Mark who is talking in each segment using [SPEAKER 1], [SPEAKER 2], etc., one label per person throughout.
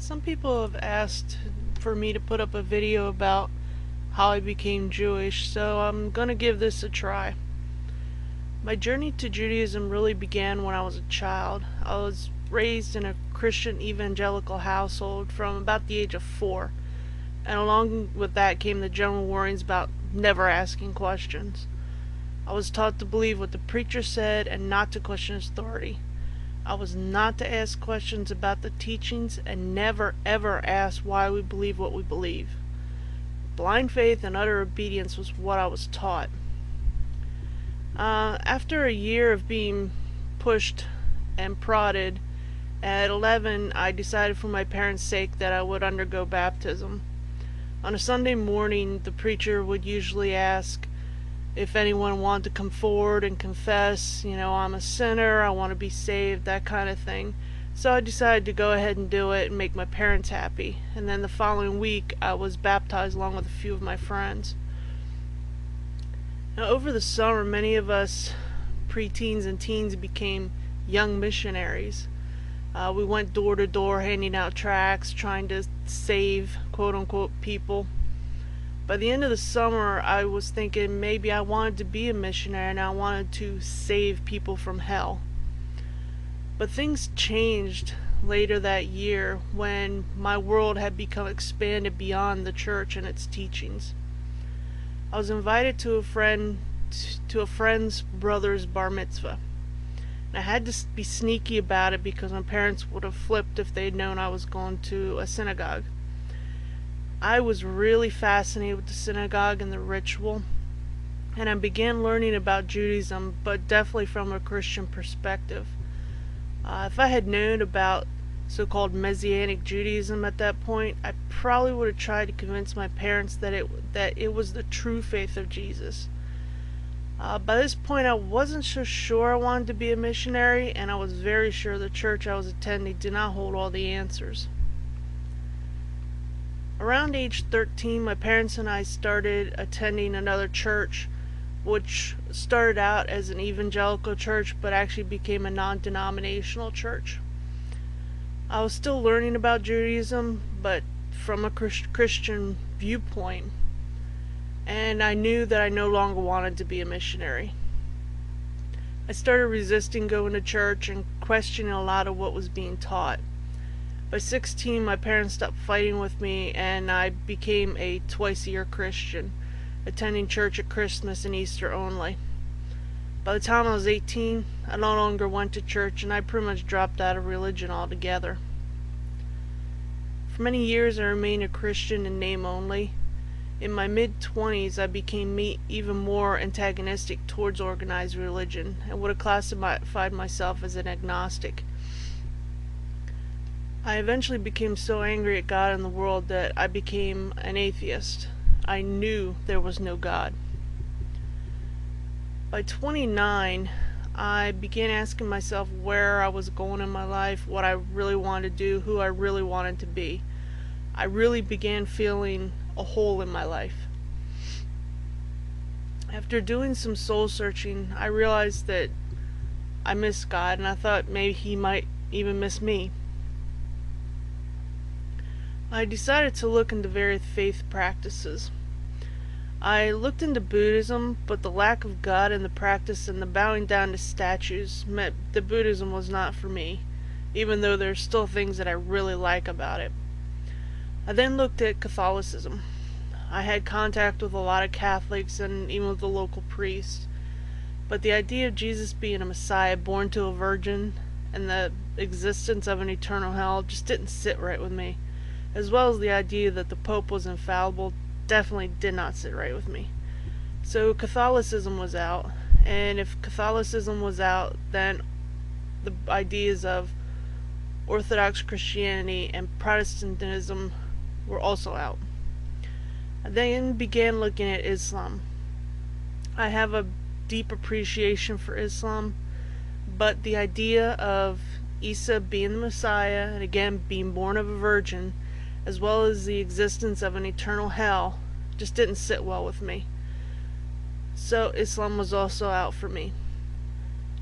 [SPEAKER 1] Some people have asked for me to put up a video about how I became Jewish, so I'm gonna give this a try. My journey to Judaism really began when I was a child. I was raised in a Christian evangelical household from about the age of 4, and along with that came the general warnings about never asking questions. I was taught to believe what the preacher said and not to question authority. I was not to ask questions about the teachings and never ever ask why we believe what we believe. Blind faith and utter obedience was what I was taught. After a year of being pushed and prodded, at 11 I decided for my parents' sake that I would undergo baptism. On a Sunday morning, the preacher would usually ask if anyone wanted to come forward and confess, I'm a sinner, I want to be saved, that kind of thing. So I decided to go ahead and do it and make my parents happy. And then the following week, I was baptized along with a few of my friends. Now, over the summer, many of us preteens and teens became young missionaries. We went door to door handing out tracts, trying to save quote-unquote people. By the end of the summer, I was thinking maybe I wanted to be a missionary and I wanted to save people from hell. But things changed later that year when my world had become expanded beyond the church and its teachings. I was invited to a friend's brother's bar mitzvah. And I had to be sneaky about it because my parents would have flipped if they'd known I was going to a synagogue. I was really fascinated with the synagogue and the ritual, and I began learning about Judaism, but definitely from a Christian perspective. If I had known about so-called Messianic Judaism at that point, I probably would have tried to convince my parents that it was the true faith of Jesus. By this point, I wasn't so sure I wanted to be a missionary, and I was very sure the church I was attending did not hold all the answers. Around age 13, my parents and I started attending another church, which started out as an evangelical church but actually became a non-denominational church. I was still learning about Judaism, but from a Christian viewpoint, and I knew that I no longer wanted to be a missionary. I started resisting going to church and questioning a lot of what was being taught. By 16, my parents stopped fighting with me, and I became a twice-a-year Christian, attending church at Christmas and Easter only. By the time I was 18, I no longer went to church, and I pretty much dropped out of religion altogether. For many years, I remained a Christian in name only. In my mid-20s, I became even more antagonistic towards organized religion, and would have classified myself as an agnostic. I eventually became so angry at God and the world that I became an atheist. I knew there was no God. By 29, I began asking myself where I was going in my life, what I really wanted to do, who I really wanted to be. I really began feeling a hole in my life. After doing some soul searching, I realized that I missed God, and I thought maybe He might even miss me. I decided to look into various faith practices. I looked into Buddhism, but the lack of God in the practice and the bowing down to statues meant that Buddhism was not for me, even though there's still things that I really like about it. I then looked at Catholicism. I had contact with a lot of Catholics and even with the local priests, but the idea of Jesus being a Messiah born to a virgin and the existence of an eternal hell just didn't sit right with me, as well as the idea that the Pope was infallible definitely did not sit right with me. So Catholicism was out, and if Catholicism was out, then the ideas of Orthodox Christianity and Protestantism were also out. I then began looking at Islam. I have a deep appreciation for Islam, but the idea of Isa being the Messiah, and again being born of a virgin, as well as the existence of an eternal hell, just didn't sit well with me. So Islam was also out for me.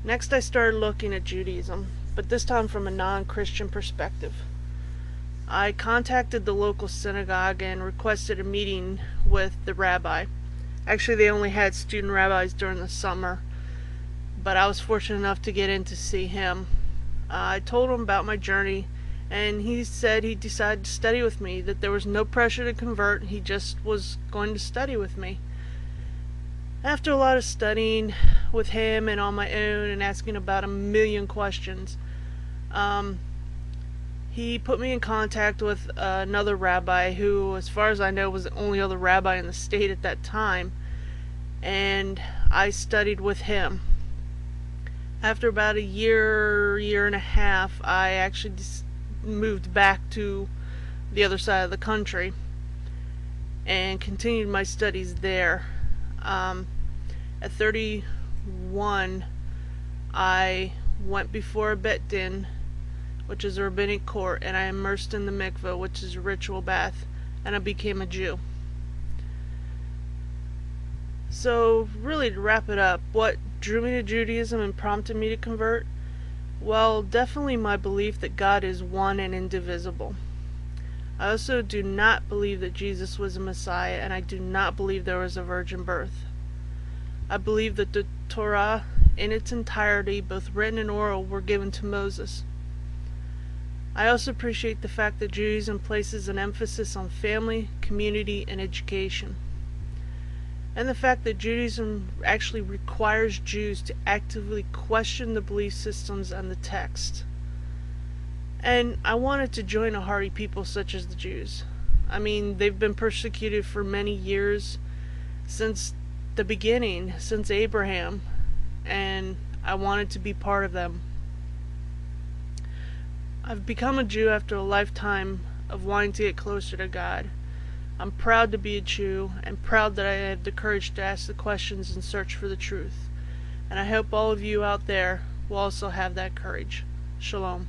[SPEAKER 1] Next I started looking at Judaism, but this time from a non-Christian perspective. I contacted the local synagogue and requested a meeting with the rabbi. Actually, they only had student rabbis during the summer, but I was fortunate enough to get in to see him. I told him about my journey, and he said he decided to study with me, that there was no pressure to convert, he just was going to study with me. After a lot of studying with him and on my own and asking about a million questions, he put me in contact with another rabbi who, as far as I know, was the only other rabbi in the state at that time, and I studied with him. After about a year and a half, I actually moved back to the other side of the country and continued my studies there. At 31, I went before a bet din, which is a rabbinic court, and I immersed in the mikveh, which is a ritual bath, and I became a Jew. So, really, to wrap it up, what drew me to Judaism and prompted me to convert? Well, definitely my belief that God is one and indivisible. I also do not believe that Jesus was a Messiah, and I do not believe there was a virgin birth. I believe that the Torah, in its entirety, both written and oral, were given to Moses. I also appreciate the fact that Judaism places an emphasis on family, community, and education. And the fact that Judaism actually requires Jews to actively question the belief systems and the text. And I wanted to join a hardy people such as the Jews. I mean, they've been persecuted for many years, since the beginning, since Abraham, and I wanted to be part of them. I've become a Jew after a lifetime of wanting to get closer to God. I'm proud to be a Jew, and proud that I have the courage to ask the questions and search for the truth. And I hope all of you out there will also have that courage. Shalom.